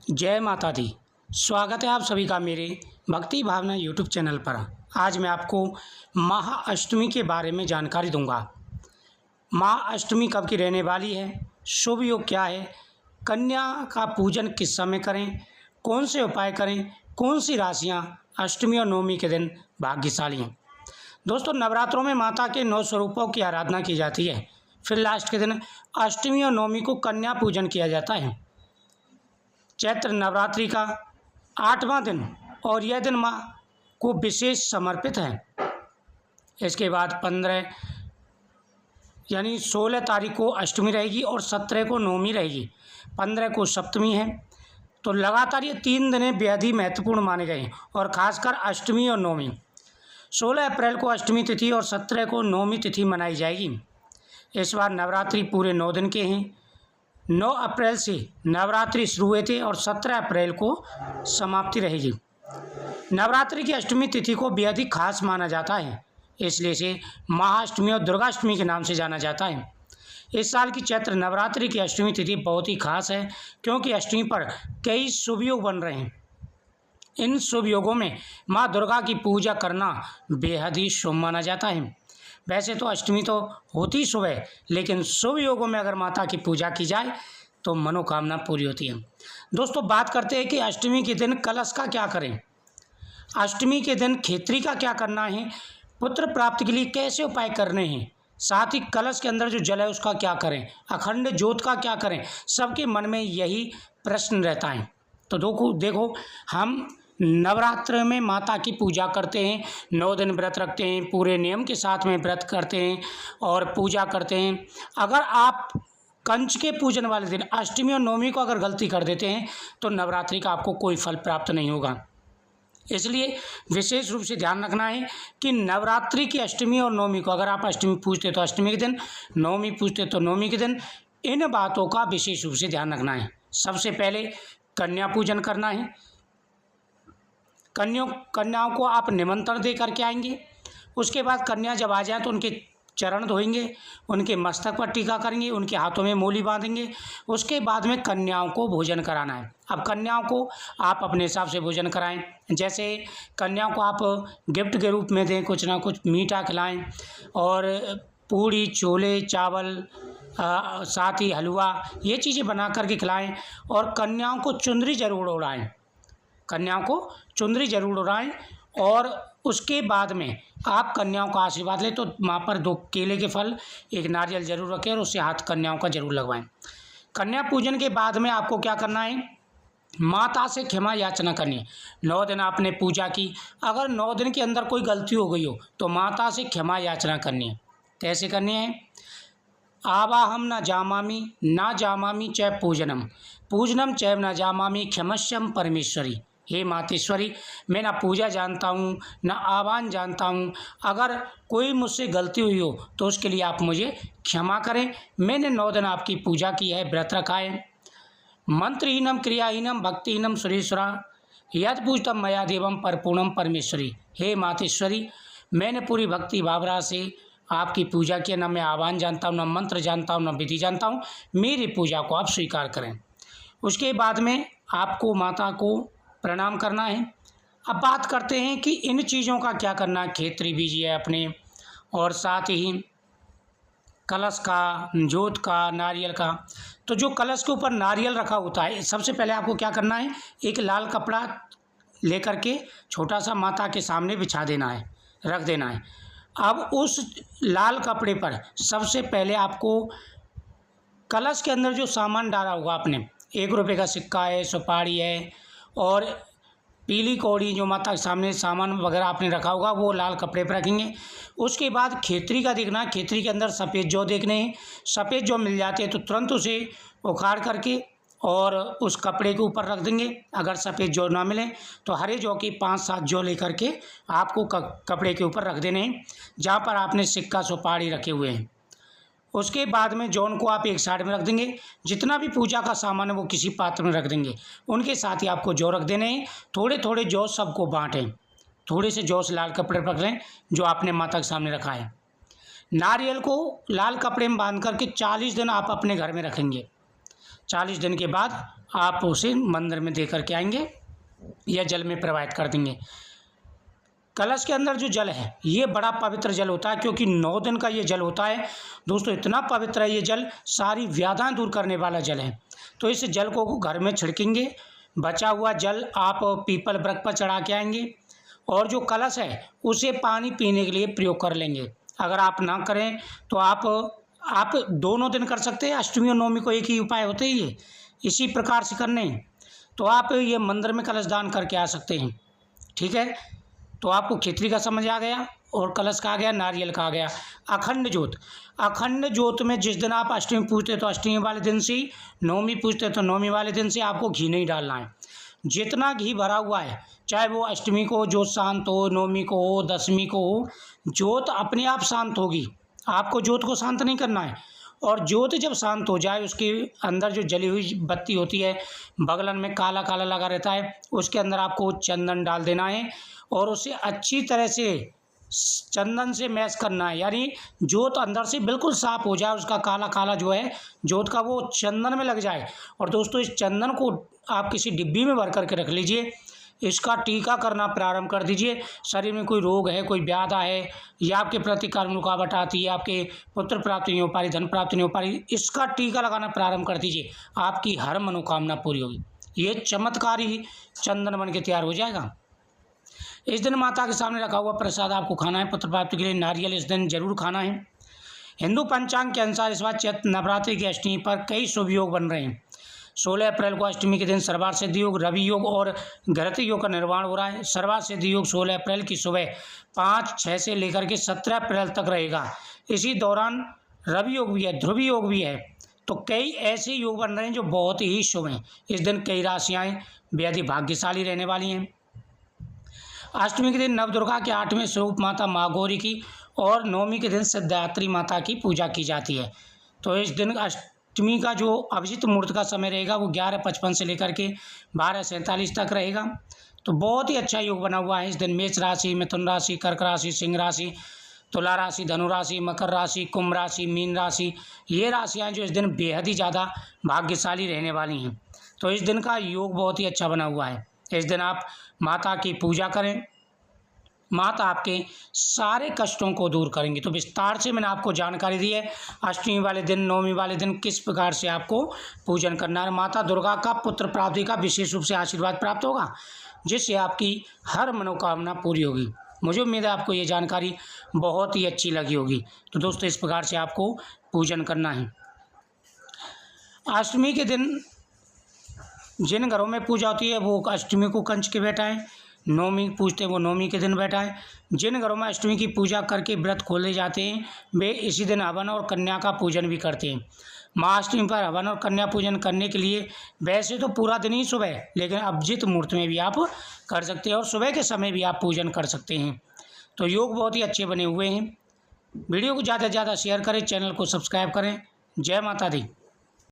जय माता दी। स्वागत है आप सभी का मेरे भक्ति भावना यूट्यूब चैनल पर। आज मैं आपको महाअष्टमी के बारे में जानकारी दूंगा। महाअष्टमी कब की रहने वाली है, शुभ योग क्या है, कन्या का पूजन किस समय करें, कौन से उपाय करें, कौन सी राशियां अष्टमी और नवमी के दिन भाग्यशाली हैं। दोस्तों, नवरात्रों में माता के 9 स्वरूपों की आराधना की जाती है। फिर लास्ट के दिन अष्टमी और नवमी को कन्या पूजन किया जाता है। चैत्र नवरात्रि का 8वां दिन और यह दिन माँ को विशेष समर्पित है। इसके बाद 15 यानी 16 तारीख को अष्टमी रहेगी और 17 को नवमी रहेगी, 15 को सप्तमी है। तो लगातार ये 3 दिन बेहद ही महत्वपूर्ण माने गए हैं और खासकर अष्टमी और नवमी। 16 अप्रैल को अष्टमी तिथि और 17 को नवमी तिथि मनाई जाएगी। इस बार नवरात्रि पूरे 9 दिन के हैं। 9 अप्रैल से नवरात्रि शुरू हुए थे और 17 अप्रैल को समाप्ति रहेगी। नवरात्रि की अष्टमी तिथि को बेहद ही खास माना जाता है, इसलिए इसे महाअष्टमी और दुर्गाष्टमी के नाम से जाना जाता है। इस साल की चैत्र नवरात्रि की अष्टमी तिथि बहुत ही खास है, क्योंकि अष्टमी पर कई शुभ योग बन रहे हैं। इन शुभ योगों में माँ दुर्गा की पूजा करना बेहद ही शुभ माना जाता है। वैसे तो अष्टमी तो होती शुभ है, लेकिन शुभ योगों में अगर माता की पूजा की जाए तो मनोकामना पूरी होती है। दोस्तों, बात करते हैं कि अष्टमी के दिन कलश का क्या करें, अष्टमी के दिन खेतरी का क्या करना है, पुत्र प्राप्ति के लिए कैसे उपाय करने हैं, साथ ही कलश के अंदर जो जल है उसका क्या करें, अखंड ज्योत का क्या करें। सबके मन में यही प्रश्न रहता है। तो देखो हम नवरात्र में माता की पूजा करते हैं, 9 दिन व्रत रखते हैं, पूरे नियम के साथ में व्रत करते हैं और पूजा करते हैं। अगर आप कंच के पूजन वाले दिन अष्टमी और नवमी को अगर गलती कर देते हैं तो नवरात्रि का आपको कोई फल प्राप्त नहीं होगा। इसलिए विशेष रूप से ध्यान रखना है कि नवरात्रि की अष्टमी और नवमी को अगर आप अष्टमी पूजते तो अष्टमी के दिन, नवमी पूजते तो नवमी के दिन, इन बातों का विशेष रूप से ध्यान रखना है। सबसे पहले कन्या पूजन करना है। कन्याओं को आप निमंत्रण दे करके आएंगे। उसके बाद कन्या जब आ जाए तो उनके चरण धोएंगे, उनके मस्तक पर टीका करेंगे, उनके हाथों में मोली बांधेंगे। उसके बाद में कन्याओं को भोजन कराना है। अब कन्याओं को आप अपने हिसाब से भोजन कराएं। जैसे कन्याओं को आप गिफ्ट के रूप में दें, कुछ ना कुछ मीठा खिलाएं और पूड़ी, छोले, चावल, साथ ही हलवा, ये चीज़ें बना करके खिलाएं। और कन्याओं को चुंदरी जरूर उड़ाएं, कन्याओं को चुंदरी जरूर उड़ाएं। और उसके बाद में आप कन्याओं का आशीर्वाद लें तो माँ पर 2 केले के फल, 1 नारियल जरूर रखें और उससे हाथ कन्याओं का जरूर लगवाएं। कन्या पूजन के बाद में आपको क्या करना है, माता से क्षमा याचना करनी है। 9 दिन आपने पूजा की, अगर 9 दिन के अंदर कोई गलती हो गई हो तो माता से क्षमा याचना करनी है। कैसे करनी है, आवाहम न जामामि न जामामि च पूजनम, पूजनम चैव न जामामि क्षमस्यम परमेश्वरी। हे मातेश्वरी, मैं ना पूजा जानता हूँ न आह्वान जानता हूँ, अगर कोई मुझसे गलती हुई हो तो उसके लिए आप मुझे क्षमा करें। मैंने 9 दिन आपकी पूजा की है, व्रत रखा है। मंत्रहीनम क्रियाहीनम भक्तिहीनम सुरेश्वरा यद पूजतम मया देवम परपूर्णम परमेश्वरी। हे मातेश्वरी, मैंने पूरी भक्ति भावना से आपकी पूजा की, न मैं आह्वान जानता हूँ, न मंत्र जानता हूँ, न विधि जानता हूँ। मेरी पूजा को आप स्वीकार करें। उसके बाद में आपको माता को प्रणाम करना है। अब बात करते हैं कि इन चीज़ों का क्या करना है। खेतरी बीजिए अपने, और साथ ही कलश का, जोत का, नारियल का। तो जो कलश के ऊपर नारियल रखा होता है, सबसे पहले आपको क्या करना है, एक लाल कपड़ा लेकर के छोटा सा माता के सामने बिछा देना है, रख देना है। अब उस लाल कपड़े पर सबसे पहले आपको कलश के अंदर जो सामान डाला होगा आपने, 1 रुपये का सिक्का है, सुपारी है और पीली कौड़ी, जो माता के सामने सामान वगैरह आपने रखा होगा वो लाल कपड़े पर रखेंगे। उसके बाद खेतरी का देखना, खेतरी के अंदर सफ़ेद जौ देखने हैं। सफ़ेद जौ मिल जाते हैं तो तुरंत उसे उखाड़ करके और उस कपड़े के ऊपर रख देंगे। अगर सफ़ेद जौ ना मिले तो हरे जौ की 5-7 जौ लेकर के आपको कपड़े के ऊपर रख देने हैं, जहाँ पर आपने सिक्का, सुपारी रखे हुए हैं। उसके बाद में जौन को आप एक साइड में रख देंगे। जितना भी पूजा का सामान है वो किसी पात्र में रख देंगे। उनके साथ ही आपको जौ रख देने हैं। थोड़े थोड़े जौ सबको बांटें, थोड़े से जौ से लाल कपड़े पर रख लें जो आपने माता के सामने रखा है। नारियल को लाल कपड़े में बांध करके 40 दिन आप अपने घर में रखेंगे। 40 दिन के बाद आप उसे मंदिर में दे करके आएंगे या जल में प्रवाहित कर देंगे। कलश के अंदर जो जल है ये बड़ा पवित्र जल होता है, क्योंकि 9 दिन का ये जल होता है दोस्तों। इतना पवित्र है ये जल, सारी व्याधियां दूर करने वाला जल है। तो इस जल को घर में छिड़केंगे। बचा हुआ जल आप पीपल वृक्ष पर चढ़ा के आएंगे और जो कलश है उसे पानी पीने के लिए प्रयोग कर लेंगे। अगर आप ना करें तो आप दोनों दिन कर सकते हैं, अष्टमी और नवमी को एक ही उपाय होते हैं ये, इसी प्रकार से करने। तो आप ये मंदिर में कलश दान करके आ सकते हैं। ठीक है, तो आपको खिचड़ी का समझ आ गया और कलश का आ गया, नारियल का आ गया। अखंड ज्योत, अखंड ज्योत में जिस दिन आप अष्टमी पूजते तो अष्टमी वाले दिन से, नवमी पूजते तो नवमी वाले दिन से आपको घी नहीं डालना है। जितना घी भरा हुआ है, चाहे वो अष्टमी को ज्योत शांत हो, नवमी को हो, दशमी को हो, ज्योत अपने आप शांत होगी। आपको ज्योत को शांत नहीं करना है। और ज्योत जब शांत हो जाए, उसके अंदर जो जली हुई बत्ती होती है, बगलन में काला काला लगा रहता है, उसके अंदर आपको चंदन डाल देना है और उसे अच्छी तरह से चंदन से मैश करना है। यानी ज्योत अंदर से बिल्कुल साफ हो जाए, उसका काला काला जो है ज्योत का वो चंदन में लग जाए। और दोस्तों इस चंदन को आप किसी डिब्बी में भर करके रख लीजिए। इसका टीका करना प्रारंभ कर दीजिए। शरीर में कोई रोग है, कोई व्याधा है या आपके प्रति कर्म रुकावट आती है, आपके पुत्र प्राप्त नहीं हो पा रही, धन प्राप्त नहीं हो पा रही, इसका टीका लगाना प्रारंभ कर दीजिए। आपकी हर मनोकामना पूरी होगी। ये चमत्कारी चंदन बन के तैयार हो जाएगा। इस दिन माता के सामने रखा हुआ प्रसाद आपको खाना है। पुत्र प्राप्ति के लिए नारियल इस दिन जरूर खाना है। हिंदू पंचांग के अनुसार इस बार चैत्र नवरात्रि की अष्टमी पर कई शुभ योग बन रहे हैं। 16 अप्रैल को अष्टमी के दिन सर्वार्थ सिद्धि योग, रवि योग और घृत योग का निर्माण हो रहा है। सर्वार्थ सिद्धि योग 16 अप्रैल की सुबह 5-6 से लेकर के 17 अप्रैल तक रहेगा। इसी दौरान रवि योग भी है, ध्रुव योग भी है। तो कई ऐसे योग बन रहे हैं जो बहुत ही शुभ हैं। इस दिन कई राशियाँ बेहद ही भाग्यशाली रहने वाली हैं। अष्टमी के दिन नवदुर्गा के 8वें स्वरूप माता मागौरी की और नवमी के दिन सिद्धिदात्री माता की पूजा की जाती है। तो इस दिन अष्टमी का जो अभिजित मुहूर्त का समय रहेगा वो 11:55 से लेकर के 12:47 तक रहेगा। तो बहुत ही अच्छा योग बना हुआ है। इस दिन मेष राशि, मिथुन राशि, कर्क राशि, सिंह राशि, तुला राशि, धनु राशि, मकर राशि, कुंभ राशि, मीन राशि, ये राशियाँ जो इस दिन बेहद ही ज़्यादा भाग्यशाली रहने वाली हैं। तो इस दिन का योग बहुत ही अच्छा बना हुआ है। इस दिन आप माता की पूजा करें, माता आपके सारे कष्टों को दूर करेंगी। तो विस्तार से मैंने आपको जानकारी दी है अष्टमी वाले दिन, नवमी वाले दिन किस प्रकार से आपको पूजन करना है। माता दुर्गा का पुत्र प्राप्ति का विशेष रूप से आशीर्वाद प्राप्त होगा, जिससे आपकी हर मनोकामना पूरी होगी। मुझे उम्मीद है आपको ये जानकारी बहुत ही अच्छी लगी होगी। तो दोस्तों इस प्रकार से आपको पूजन करना है। अष्टमी के दिन जिन घरों में पूजा होती है वो अष्टमी को कंच के बैठाएं, नवमी पूजते हैं वो नवमी के दिन बैठाएं। जिन घरों में अष्टमी की पूजा करके व्रत खोले जाते हैं वे इसी दिन हवन और कन्या का पूजन भी करते हैं। महाअष्टमी पर हवन और कन्या पूजन करने के लिए वैसे तो पूरा दिन ही सुबह, लेकिन अभिजित मुहूर्त में भी आप कर सकते हैं और सुबह के समय भी आप पूजन कर सकते हैं। तो योग बहुत ही अच्छे बने हुए हैं। वीडियो को ज़्यादा से ज़्यादा शेयर करें, चैनल को सब्सक्राइब करें। जय माता दी।